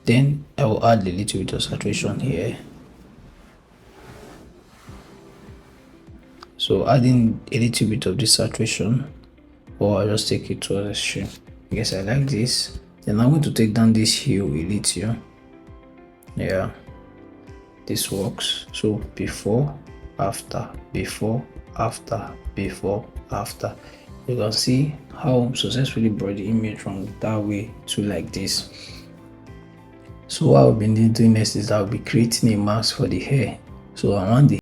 Then I will add a little bit of saturation here. So adding a little bit of this saturation, or I'll just take it to an extreme. I guess I like this. Then I'm going to take down this hue a little. Yeah, this works. So before, after, before, after, before, after. You can see how successfully brought the image from that way to like this. So what I'll be doing next is I'll be creating a mask for the hair. So I want the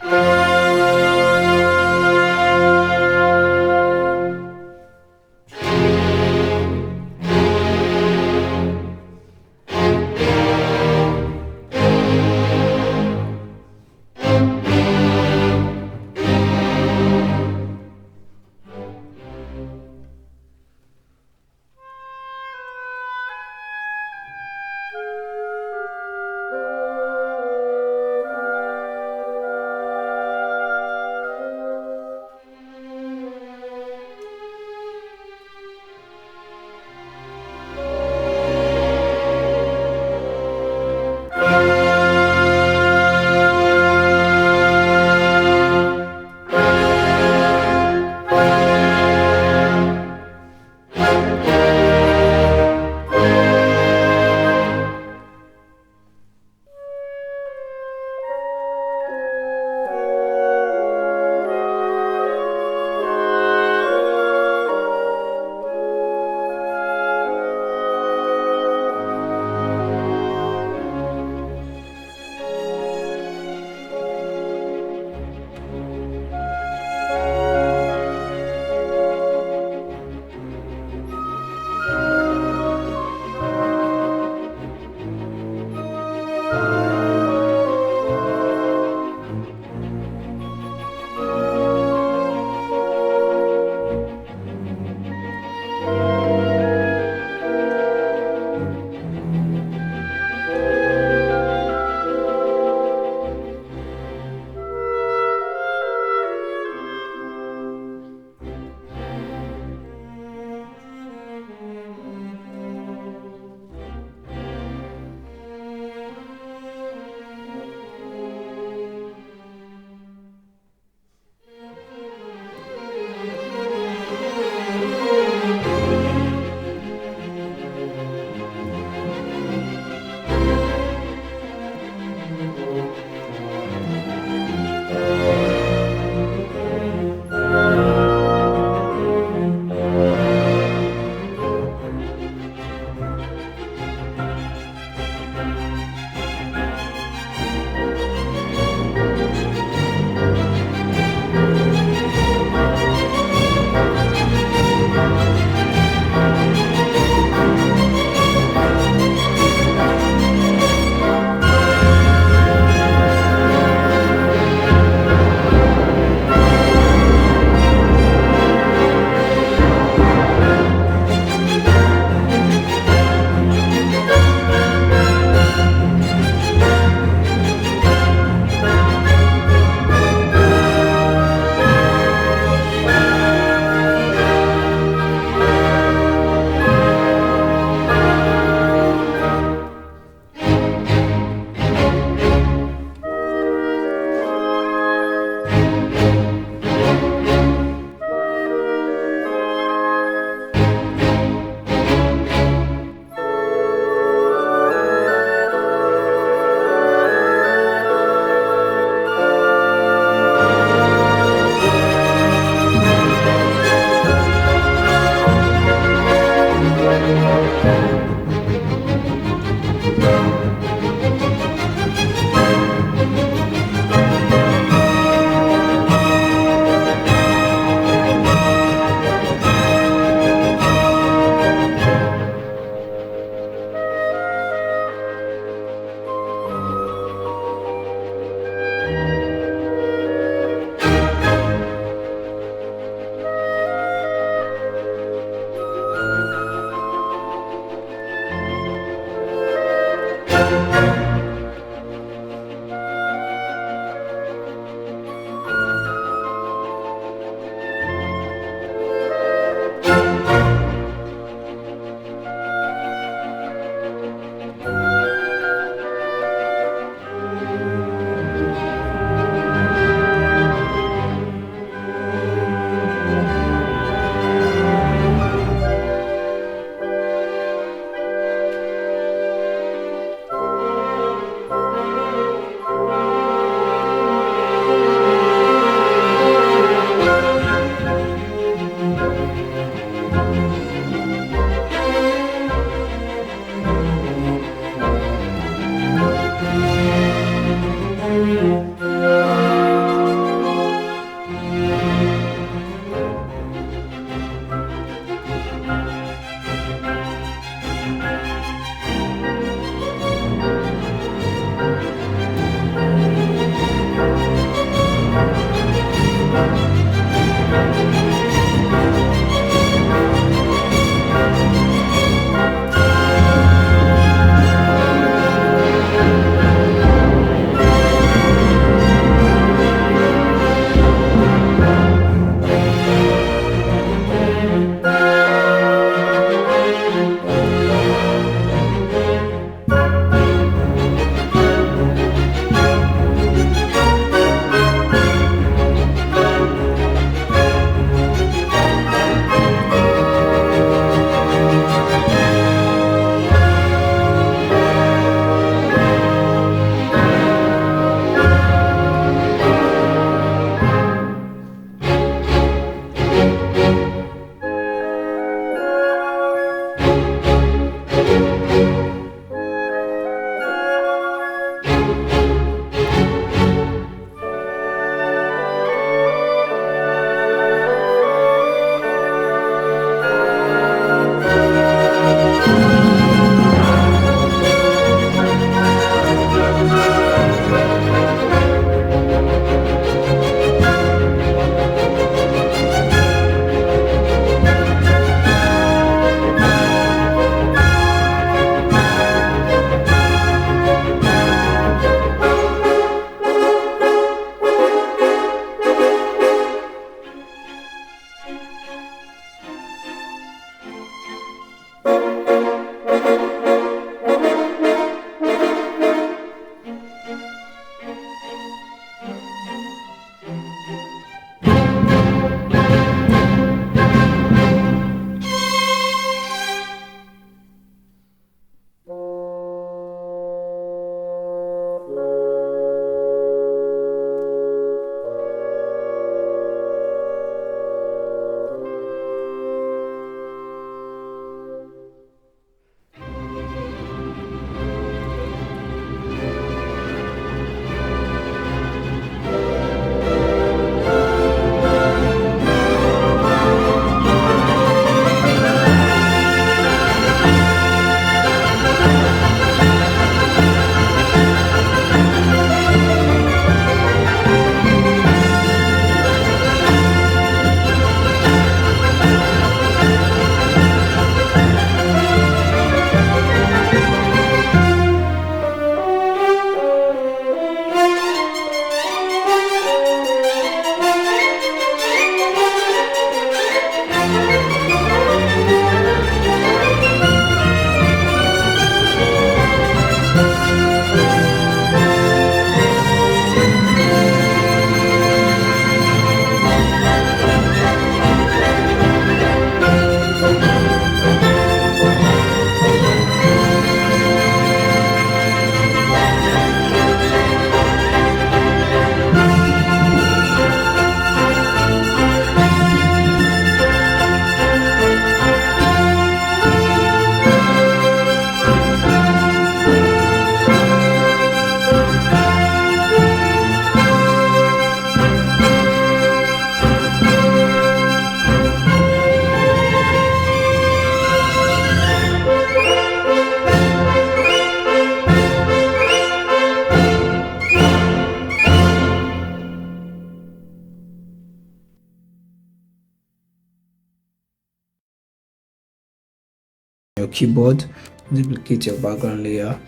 keyboard, duplicate your background layer.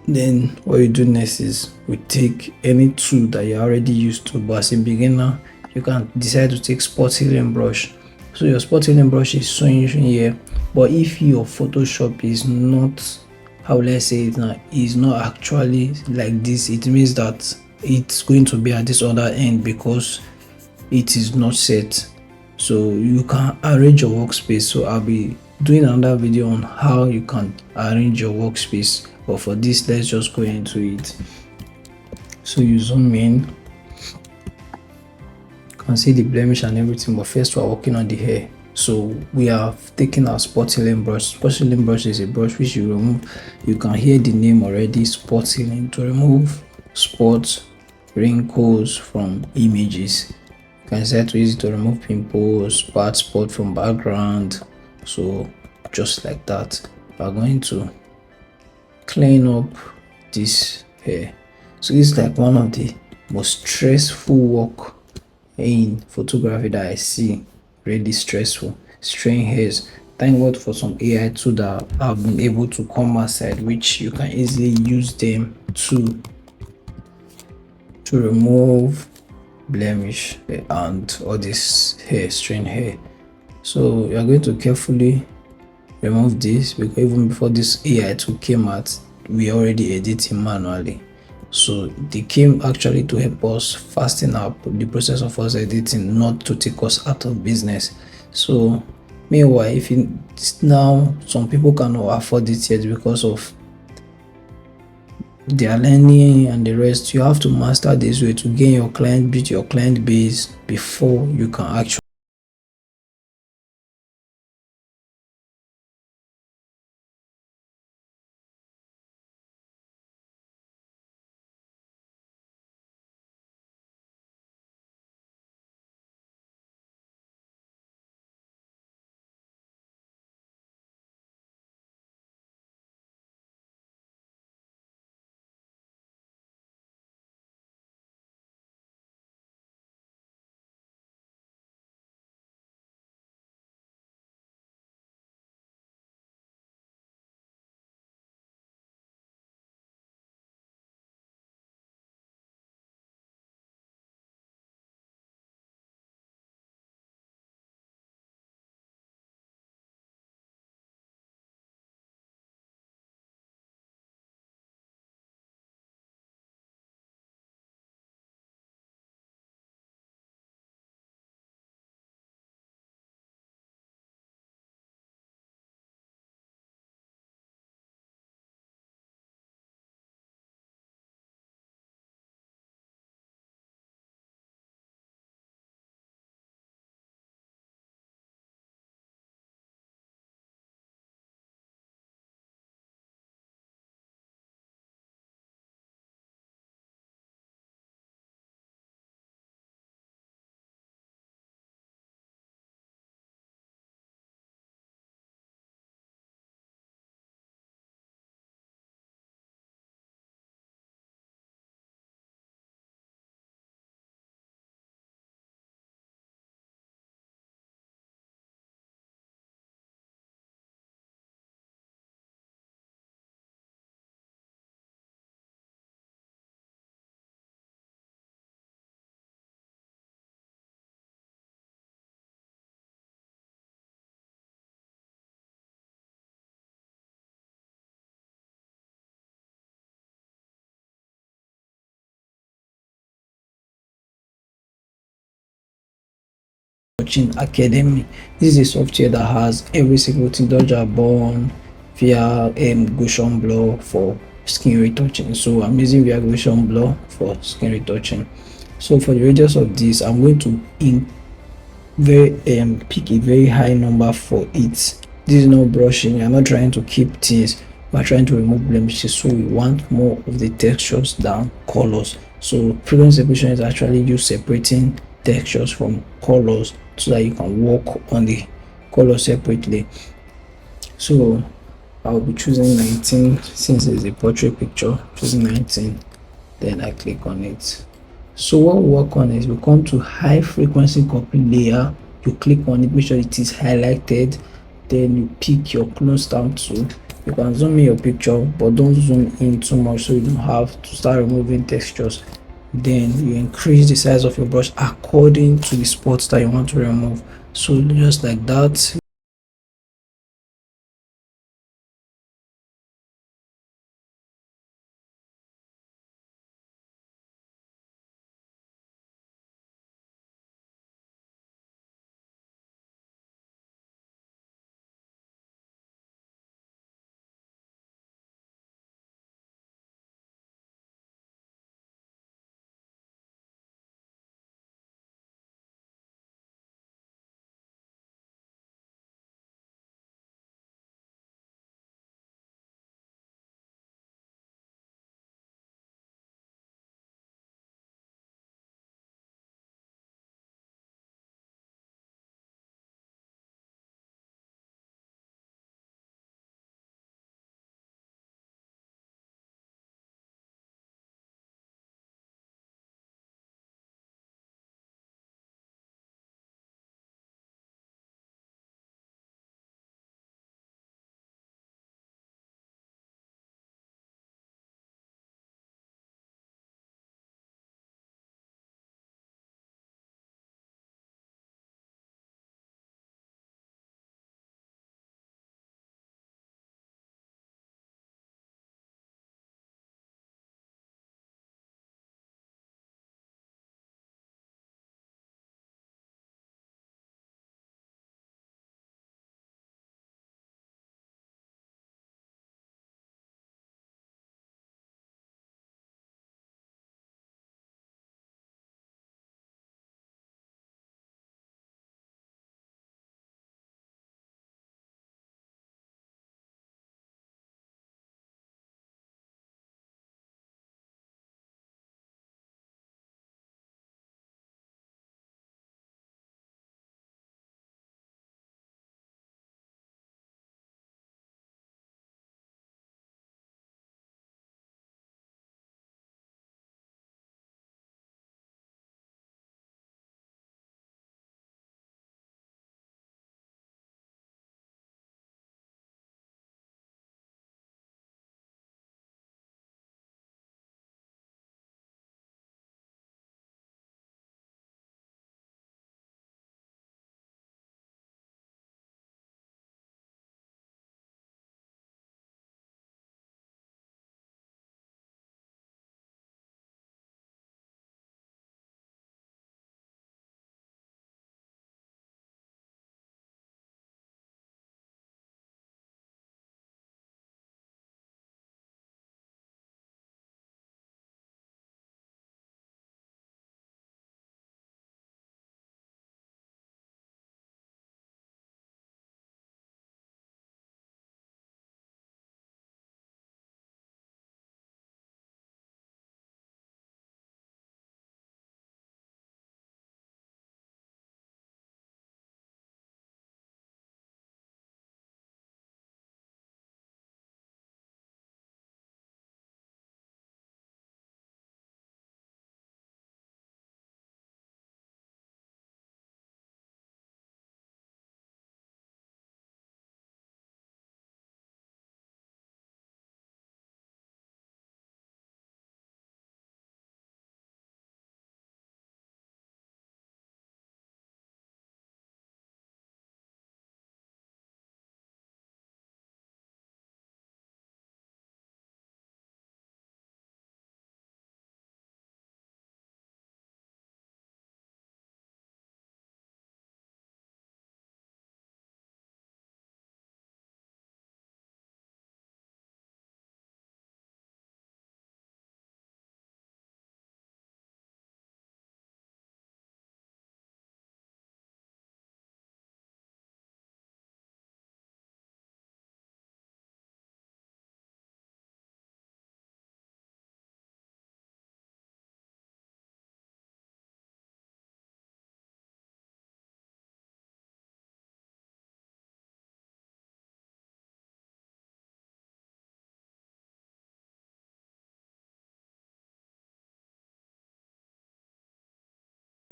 Then what you do next is we take any tool that you already used to, but as a beginner you can decide to take spot healing brush. So your spot healing brush is showing here, but if your Photoshop is not, how will I say it now, is not actually like this, it means that it's going to be at this other end because it is not set. So you can arrange your workspace. So I'll be doing another video on how you can arrange your workspace, but for this let's just go into it. So you zoom in, you can see the blemish and everything, but first we're working on the hair. So we have taken our spot healing brush. Spot healing brush is a brush which you remove, you can hear the name already, spot healing, to remove spots, wrinkles from images. You can set to use it to remove pimples, bad spot from background. So just like that, we are going to clean up this hair. So this is like one of the most stressful work in photography that I see. Really stressful, straying hairs. Thank God for some AI tool that have been able to come outside, which you can easily use them to remove blemish and all this hair, straying hair. So you are going to carefully remove this, because even before this AI tool came out, we already editing manually. So they came actually to help us fasten up the process of us editing, not to take us out of business. So meanwhile, if now some people cannot afford it yet because of their learning and the rest, you have to master this way to gain your client, build your client base before you can actually Retouching Academy. This is a software that has every single thing Dodger born via Gaussian blur for skin retouching. So I'm using via Gaussian blur for skin retouching. So for the radius of this, I'm going to pick a very high number for it. This is not brushing. I'm not trying to keep things. We're trying to remove blemishes, so we want more of the textures than colors. So frequency separation is actually you separating textures from colors so that you can work on the color separately. So I'll be choosing 19 since it's a portrait picture, choosing 19, then I click on it. So what we work on is we come to high frequency copy layer, you click on it, make sure it is highlighted, then you pick your close down tool. You can zoom in your picture, but don't zoom in too much so you don't have to start removing textures. Then you increase the size of your brush according to the spots that you want to remove. So just like that.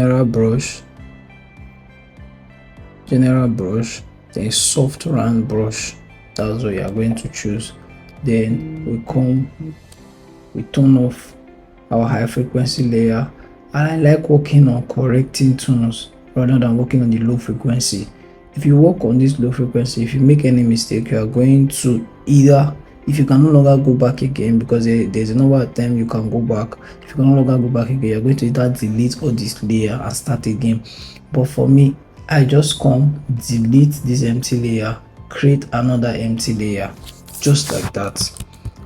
General brush, general brush. then a soft round brush. That's what you are going to choose. Then we turn off our high frequency layer. And I like working on correcting tones rather than working on the low frequency. If you work on this low frequency, if you make any mistake, you are going to either, if you can no longer go back again, because there's a number of time you can go back. If you can no longer go back again, you're going to either delete all this layer and start again. But for me, I just come, delete this empty layer, create another empty layer, just like that.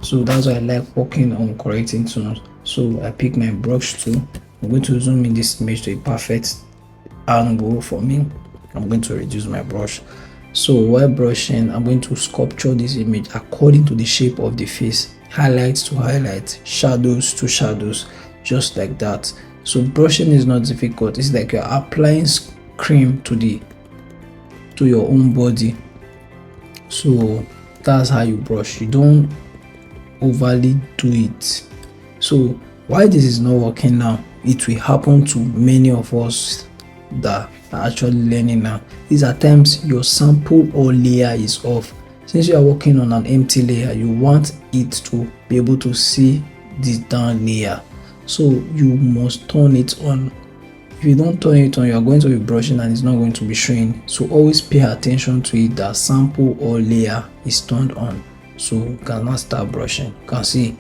So that's why I like working on correcting tones. So I pick my brush tool. I'm going to zoom in this image to a perfect angle for me. I'm going to reduce my brush. So while brushing, I'm going to sculpture this image according to the shape of the face. Highlights to highlights, shadows to shadows, just like that. So brushing is not difficult. It's like you're applying cream to your own body. So that's how you brush. You don't overly do it. So why this is not working now, it will happen to many of us that are actually learning now, is at times your sample or layer is off. Since you are working on an empty layer, you want it to be able to see this down layer, so you must turn it on. If you don't turn it on, you are going to be brushing and it's not going to be showing. So always pay attention to it that sample or layer is turned on, so you can now start brushing. You can see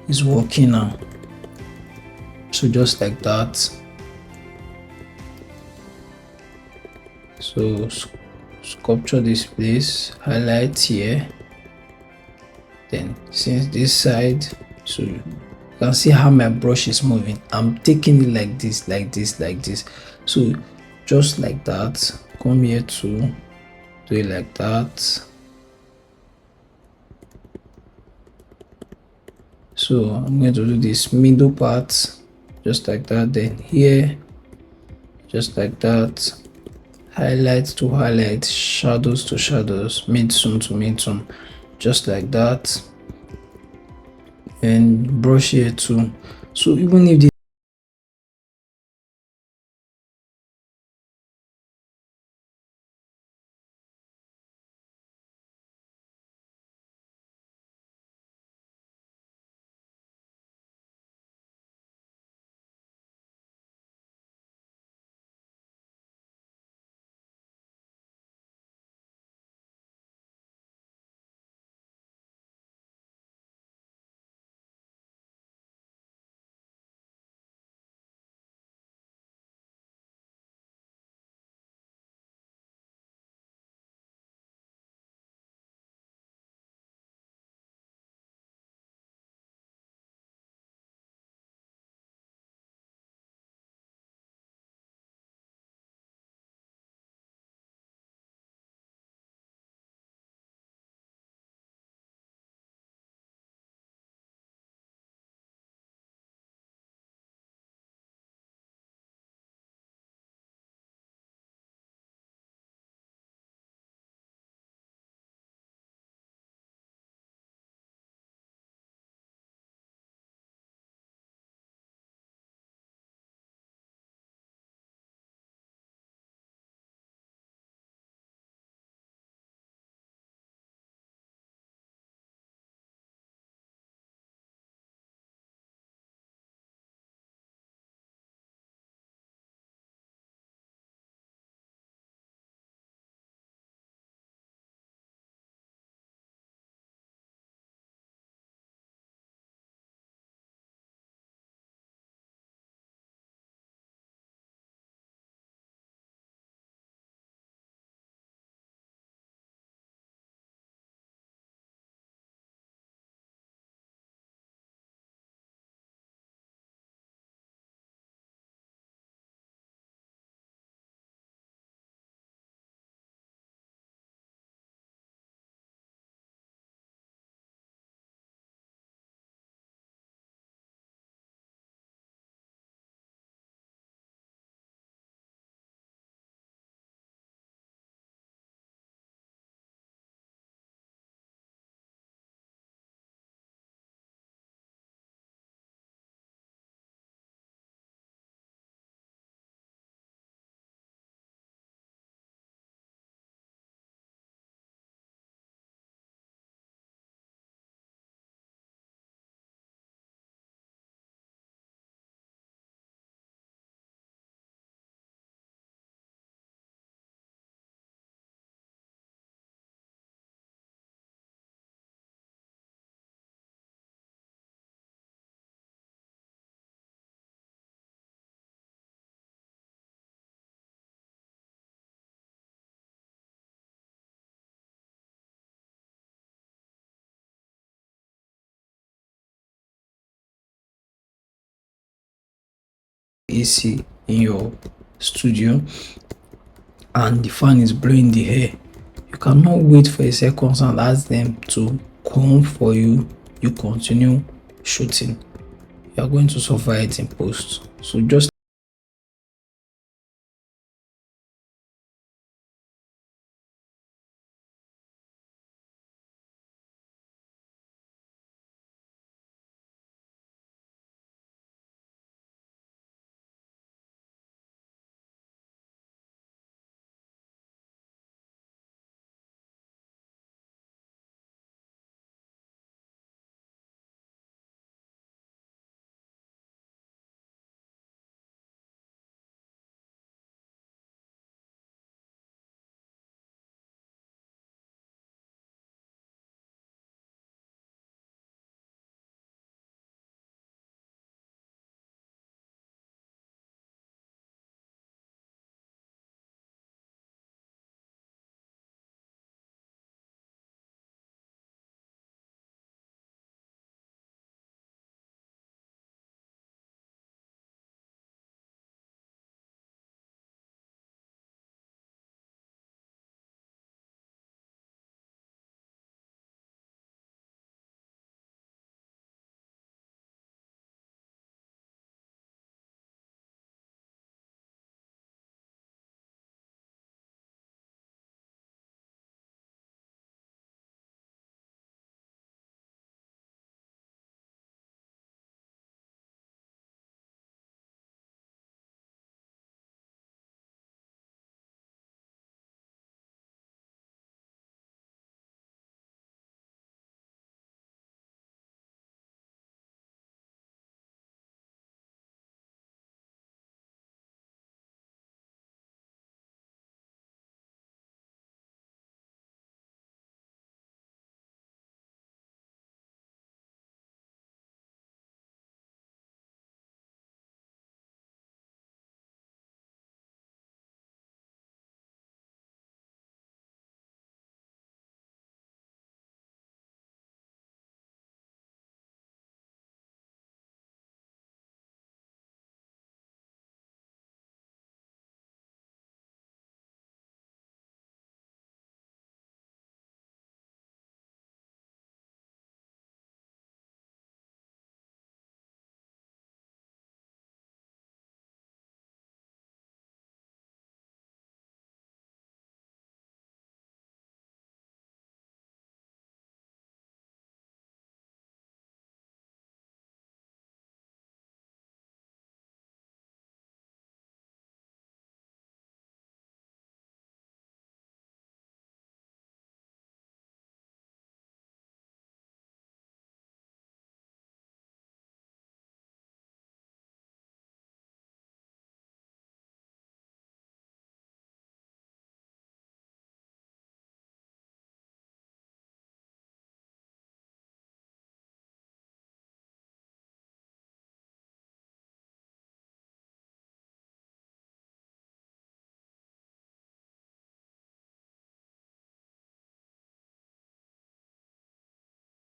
it's working now. So just like that. So sculpture this place, highlight here, then since this side, so you can see how my brush is moving. I'm taking it like this, like this, like this. So just like that, come here to do it like that. So I'm going to do this middle part just like that, then here just like that, highlights to highlights, shadows to shadows, mid-tone to mid-tone, just like that, and brush here too. So even if the AC in your studio and the fan is blowing the air, you cannot wait for a second and ask them to come for you. You continue shooting. You are going to suffer it in post. So just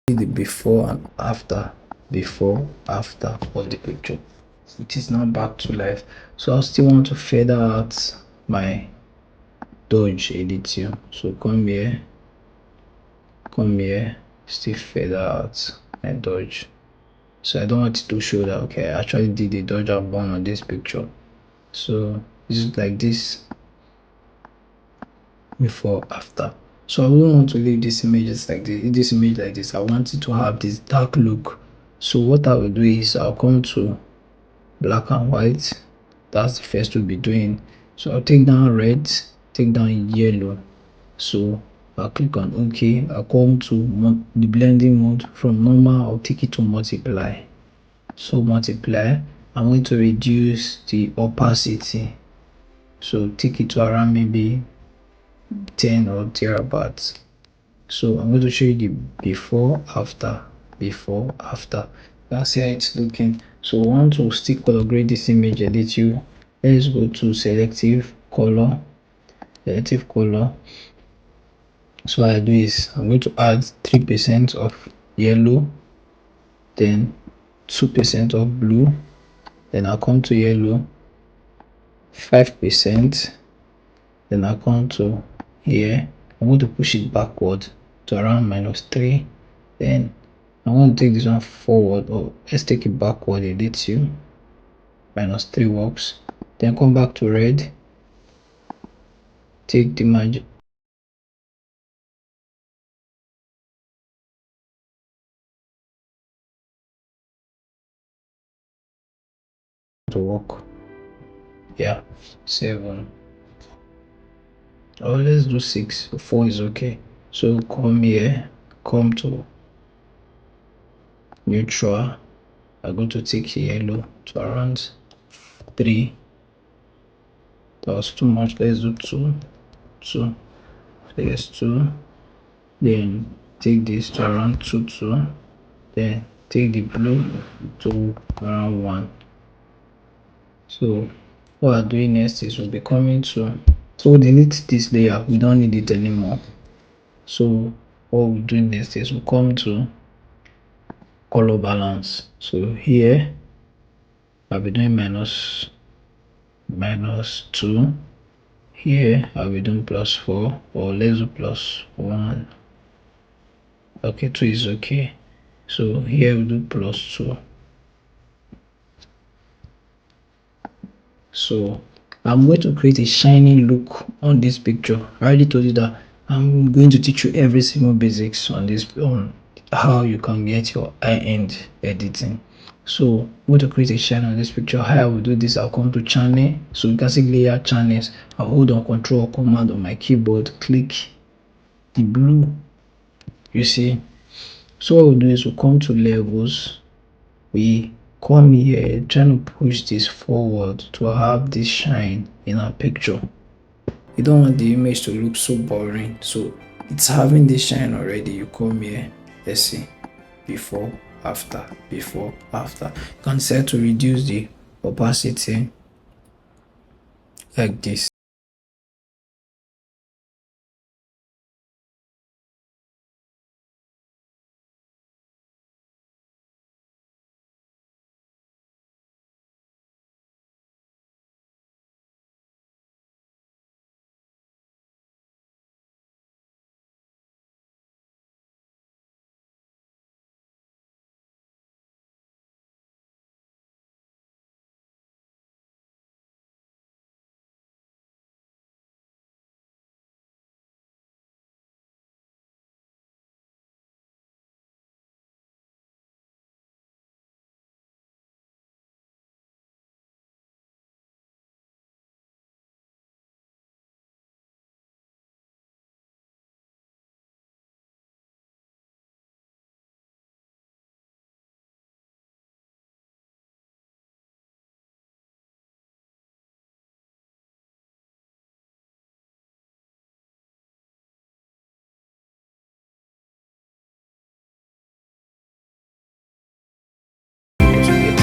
see the before after of the picture. It is now back to life. So I still want to feather out my dodge a little. So come here, still feather out my dodge. So I don't want it to show that okay, I actually did the dodge and burn on this picture. So it's like this before after. So I wouldn't want to leave this images like this image like this. I want it to have this dark look. So what I will do is I'll come to black and white. That's the first we'll be doing. So I'll take down red, take down yellow. So I'll click on OK. I'll come to the blending mode. From normal, I'll take it to multiply. So multiply, I'm going to reduce the opacity. So take it to around maybe 10 or thereabouts. So I'm going to show you the before after. That's how it's looking. So I want to still color grade this image a little. Let's go to selective color. So what I do is I'm going to add 3% of yellow, then 2% of blue, then I'll come to yellow, 5%. Then I come to here. I'm going to push it backward to around -3. Then I want to take this one forward, or let's take it backward a little. -3 works. Then come back to red. Take the margin to work. Yeah, 7. Or let's do 6. 4 is okay. So come here, come to neutral. I'm going to take yellow to around 3. That was too much. Let's do 2. 2. So yes, 2. Then take this to around 2, 2. Then take the blue to around 1. So what we're doing next is we'll be coming to, so we'll delete this layer. We don't need it anymore. So what we'll do next is we'll come to color balance. So here I'll be doing -2. Here I'll be doing +4, or let's do +1. Okay, 2 is okay. So here we'll do +2. So I'm going to create a shiny look on this picture. I already told you that I'm going to teach you every single basics on this, on how you can get your high-end editing. So I'm going to create a shine on this picture. How I will do this, I'll come to channel. So you can see layer channels. I'll hold on Control or Command on my keyboard, click the blue, you see. So what we'll do is we'll come to levels. We come here trying to push this forward to have this shine in our picture. You don't want the image to look so boring, so it's having this shine already. You come here, let's see, before, after, before, after. You can set to reduce the opacity like this.